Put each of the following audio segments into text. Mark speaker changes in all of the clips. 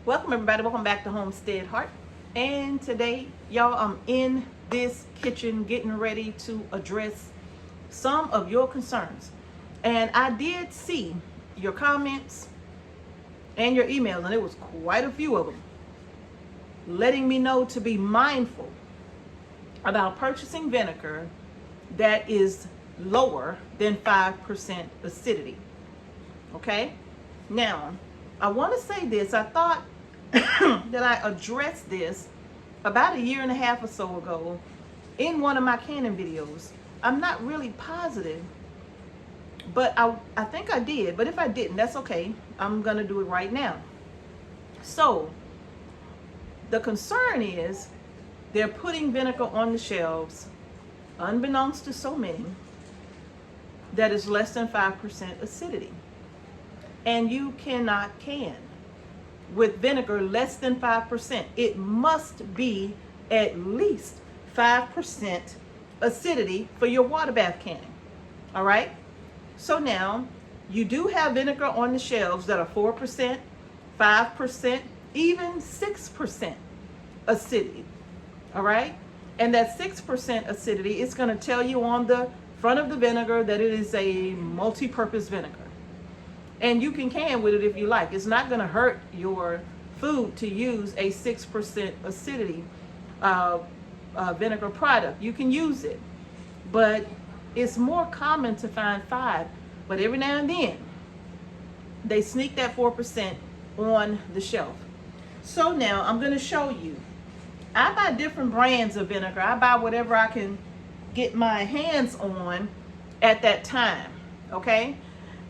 Speaker 1: Welcome everybody, welcome back to Homestead Heart. And today, y'all, I'm in this kitchen getting ready to address some of your concerns. And I did see your comments and your emails, and it was quite a few of them, letting me know to be mindful about purchasing vinegar that is lower than 5% acidity. Okay? Now, I want to say this. I thought that I addressed this about a year and a half or so ago in one of my canning videos. I'm not really positive, but I think I did. But if I didn't, that's okay. I'm going to do it right now. So, the concern is they're putting vinegar on the shelves, unbeknownst to so many, that is less than 5% acidity. And you cannot can with vinegar less than 5%. It must be at least 5% acidity for your water bath canning. All right? So now, you do have vinegar on the shelves that are 4%, 5%, even 6% acidity. All right? And that 6% acidity is going to tell you on the front of the vinegar that it is a multi-purpose vinegar. And you can with it if you like. It's not going to hurt your food to use a 6% acidity vinegar product. You can use it. But it's more common to find 5. But every now and then, they sneak that 4% on the shelf. So now, I'm going to show you. I buy different brands of vinegar. I buy whatever I can get my hands on at that time. Okay?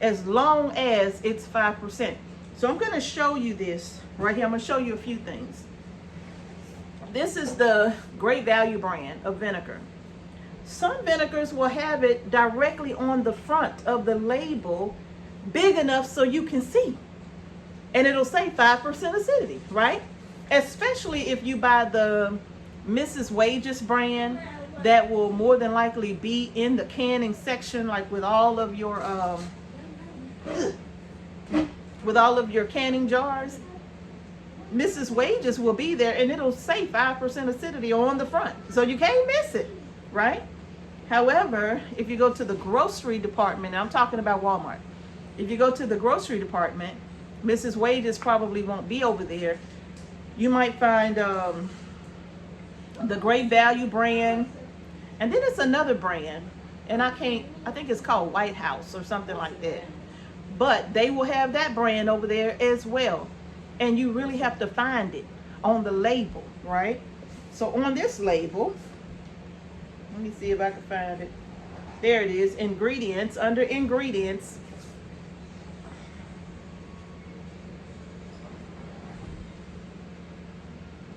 Speaker 1: As long as it's 5%. So I'm going to show you this right here. I'm going to show you a few things. This is the Great Value brand of vinegar. Some vinegars will have it directly on the front of the label, big enough so you can see. And it'll say 5% acidity, right? Especially if you buy the Mrs. Wages brand, that will more than likely be in the canning section, like with all of your canning jars. Mrs. Wages will be there, and it'll say 5% acidity on the front, so you can't miss it, right? However, if you go to the grocery department, I'm talking about Walmart. If you go to the grocery department, Mrs. Wages probably won't be over there. You might find the Great Value brand, and then it's another brand, and I think it's called White House or something like that. But they will have that brand over there as well. And you really have to find it on the label, right? So on this label, let me see if I can find it. There it is, ingredients, under ingredients.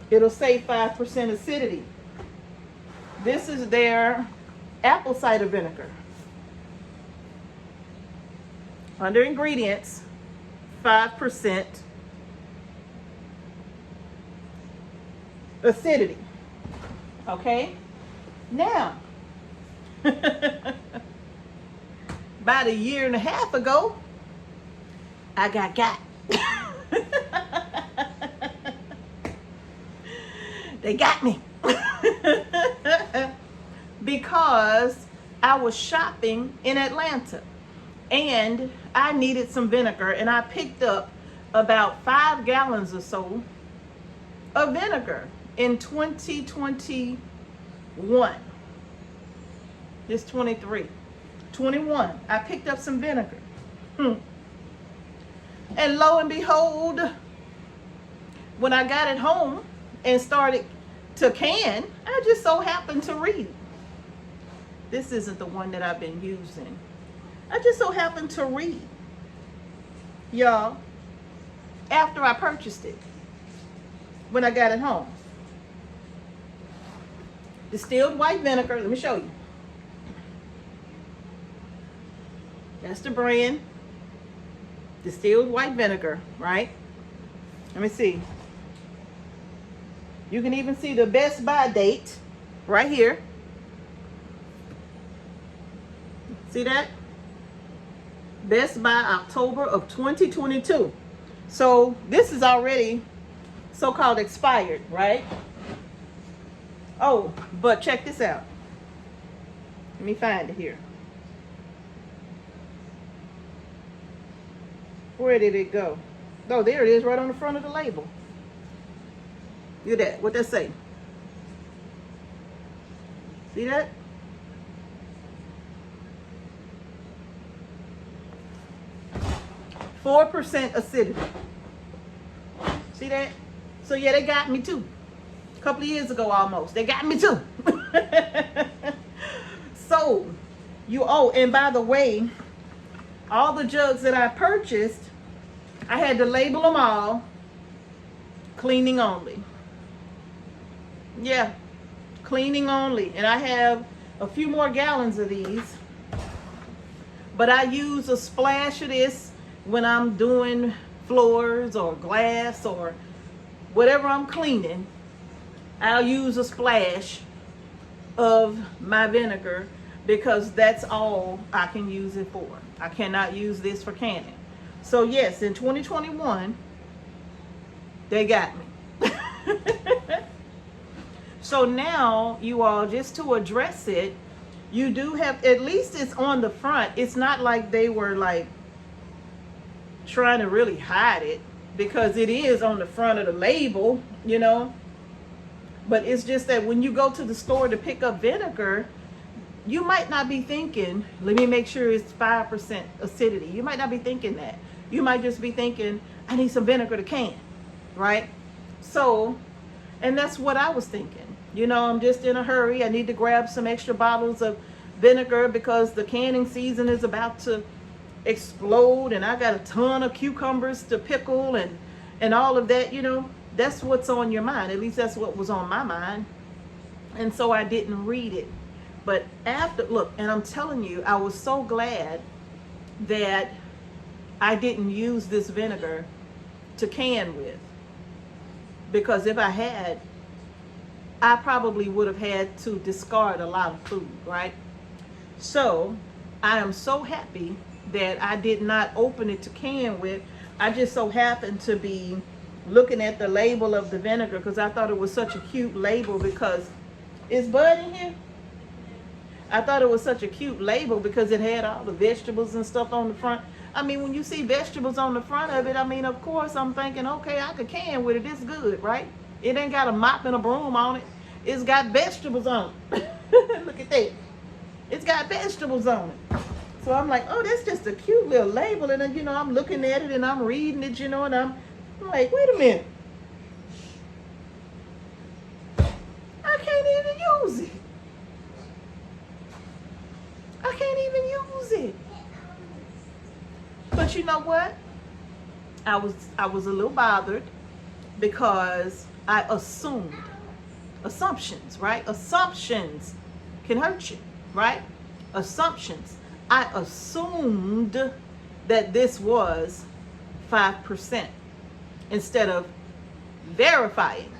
Speaker 1: It'll say 5% acidity. This is their apple cider vinegar. Under ingredients, 5% acidity. Okay? Now, about a year and a half ago, I got. They got me. Because I was shopping in Atlanta. And I needed some vinegar, and I picked up about 5 gallons or so of vinegar in 2021. It's 23. 21. I picked up some vinegar. And lo and behold, when I got it home and started to can, I just so happened to read. This isn't the one that I've been using. I just so happened to read, y'all, after I purchased it, when I got it home. Distilled white vinegar, let me show you. That's the brand. Distilled white vinegar, right? Let me see. You can even see the best by date right here. See that? Best by October of 2022. So this is already so-called expired, right? Oh, but check this out. Let me find it here. Where did it go? Oh, there it is, right on the front of the label. Look at that. What that say? See that? %4 acidity. See that? So yeah, they got me too. A couple of years ago almost. They got me too. So, and by the way, all the jugs that I purchased, I had to label them all cleaning only. Yeah, cleaning only. And I have a few more gallons of these. But I use a splash of this when I'm doing floors or glass or whatever I'm cleaning. I'll use a splash of my vinegar because that's all I can use it for. I cannot use this for canning. So yes, in 2021, they got me. So now, you all, just to address it, you do have, at least it's on the front. It's not like they were like trying to really hide it, because it is on the front of the label, you know. But it's just that when you go to the store to pick up vinegar, you might not be thinking, let me make sure it's 5% acidity. You might not be thinking that. You might just be thinking, I need some vinegar to can, right? So, and that's what I was thinking. You know, I'm just in a hurry. I need to grab some extra bottles of vinegar because the canning season is about to explode, and I got a ton of cucumbers to pickle and all of that. You know, that's what's on your mind. At least that's what was on my mind. And so I didn't read it. But after, look, and I'm telling you, I was so glad that I didn't use this vinegar to can with, because if I had, I probably would have had to discard a lot of food, right? So I am so happy that I did not open it to can with. I just so happened to be looking at the label of the vinegar because I thought it was such a cute label. Because is Bud in here? I thought it was such a cute label because it had all the vegetables and stuff on the front. I mean, when you see vegetables on the front of it, I mean, of course, I'm thinking, okay, I could can with it. It's good, right? It ain't got a mop and a broom on it. It's got vegetables on it. Look at that. It's got vegetables on it. So I'm like, oh, that's just a cute little label. And then, you know, I'm looking at it and I'm reading it, you know, and I'm like, wait a minute. I can't even use it. I can't even use it. But you know what? I was a little bothered because I assumed. Assumptions, right? Assumptions can hurt you, right? Assumptions. I assumed that this was 5% instead of verifying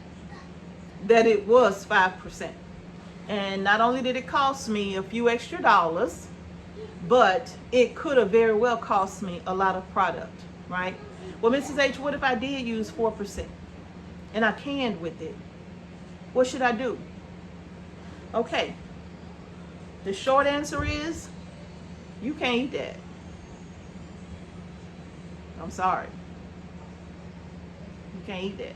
Speaker 1: that it was 5%. And not only did it cost me a few extra dollars, but it could have very well cost me a lot of product, right? Well, Mrs. H, what if I did use 4% and I canned with it? What should I do? Okay. The short answer is you can't eat that. I'm sorry. You can't eat that.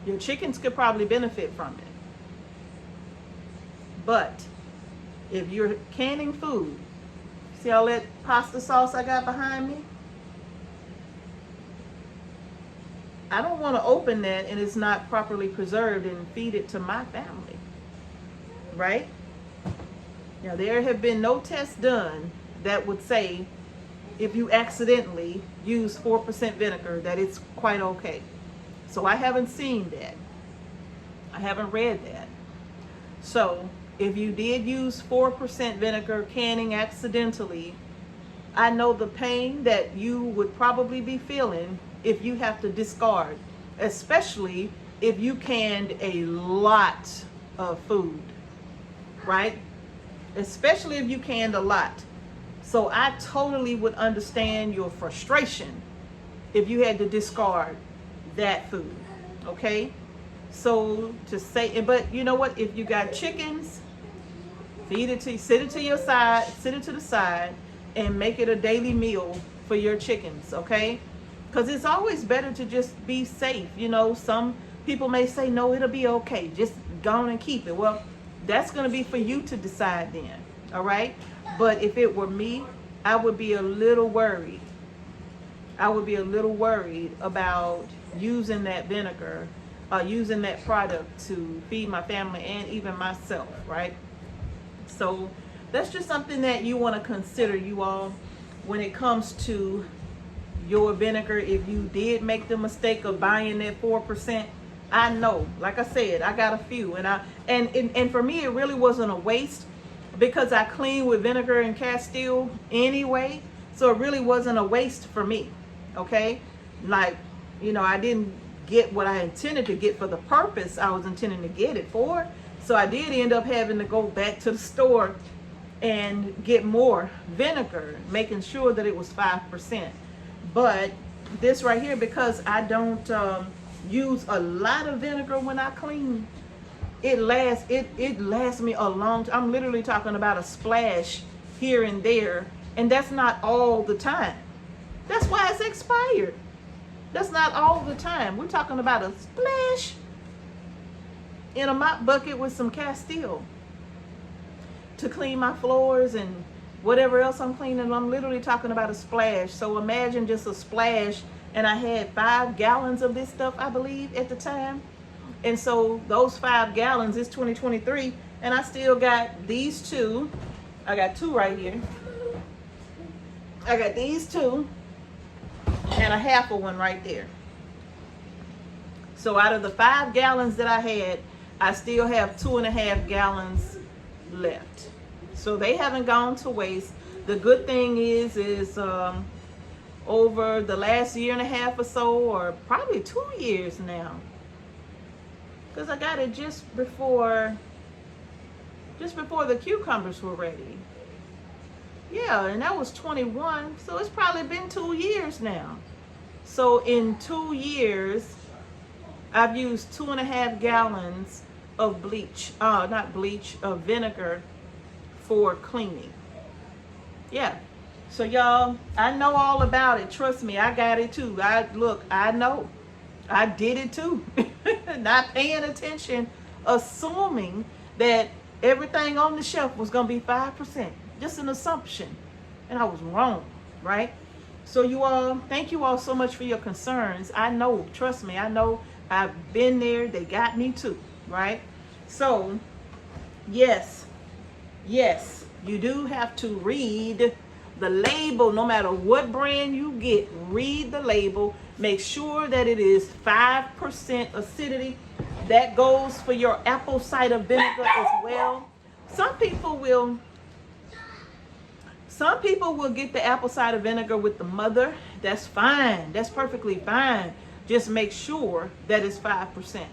Speaker 1: Your chickens could probably benefit from it. But if you're canning food, see all that pasta sauce I got behind me? I don't want to open that and it's not properly preserved and feed it to my family, right? Now, there have been no tests done that would say if you accidentally use 4% vinegar that it's quite okay. So I haven't seen that. I haven't read that. So if you did use 4% vinegar canning accidentally, I know the pain that you would probably be feeling if you have to discard, especially if you canned a lot of food, right? Especially if you canned a lot. So I totally would understand your frustration if you had to discard that food. Okay, so to say, but you know what, if you got chickens, sit it to your side, sit it to the side, and make it a daily meal for your chickens. Okay, because it's always better to just be safe. You know, some people may say, no, it'll be okay, just go on and keep it. Well, that's going to be for you to decide then. All right, but if it were me, I would be a little worried. I would be a little worried about using that vinegar, using that product to feed my family and even myself, right? So that's just something that you want to consider, you all, when it comes to your vinegar. If you did make the mistake of buying that 4%, I know, like I said, I got a few, and for me, it really wasn't a waste because I clean with vinegar and Castile anyway, so it really wasn't a waste for me. Okay, like, you know, I didn't get what I intended to get for the purpose I was intending to get it for. So I did end up having to go back to the store and get more vinegar, making sure that it was 5%. But this right here, because I don't use a lot of vinegar when I clean, it lasts me a long time. I'm literally talking about a splash here and there, and that's not all the time. That's why it's expired. That's not all the time. We're talking about a splash in a mop bucket with some Castile to clean my floors and whatever else I'm cleaning. I'm literally talking about a splash. So imagine just a splash, and I had 5 gallons of this stuff, I believe, at the time. And so those 5 gallons is 2023, and I still got these 2. I got 2 right here. I got these 2. And a half of one right there. So out of the 5 gallons that I had, I still have 2.5 gallons left. So they haven't gone to waste. The good thing is over the last 1.5 years or so, or probably 2 years now, because I got it just before the cucumbers were ready. Yeah, and that was 21, so it's probably been 2 years now. So in 2 years, I've used 2.5 gallons of of vinegar for cleaning. Yeah, so y'all, I know all about it. Trust me, I got it too. I know, I did it too. Not paying attention, assuming that everything on the shelf was gonna be 5%. Just an assumption, and I was wrong, right? So you all, thank you all so much for your concerns. I know, trust me, I know, I've been there. They got me too, right? So yes, you do have to read the label. No matter what brand you get, read the label. Make sure that it is 5% acidity. That goes for your apple cider vinegar as well. Some people will get the apple cider vinegar with the mother. That's fine. That's perfectly fine. Just make sure that it's 5%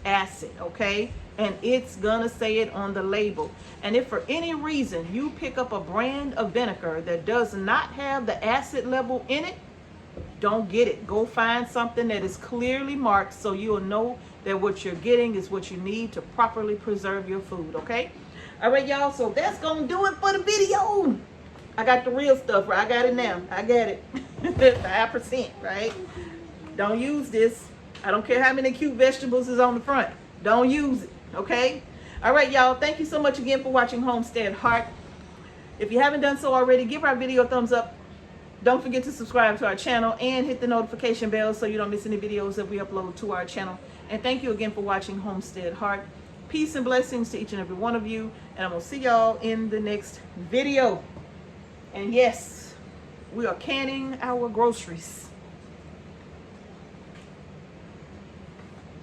Speaker 1: acid, okay? And it's gonna say it on the label. And if for any reason you pick up a brand of vinegar that does not have the acid level in it, don't get it. Go find something that is clearly marked so you'll know that what you're getting is what you need to properly preserve your food, okay? All right, y'all, so that's gonna do it for the video. I got the real stuff, right? I got it now. I got it. 5%, right? Don't use this. I don't care how many cute vegetables is on the front. Don't use it, okay? All right, y'all. Thank you so much again for watching Homestead Heart. If you haven't done so already, give our video a thumbs up. Don't forget to subscribe to our channel and hit the notification bell so you don't miss any videos that we upload to our channel. And thank you again for watching Homestead Heart. Peace and blessings to each and every one of you. And I'm going to see y'all in the next video. And yes, we are canning our groceries.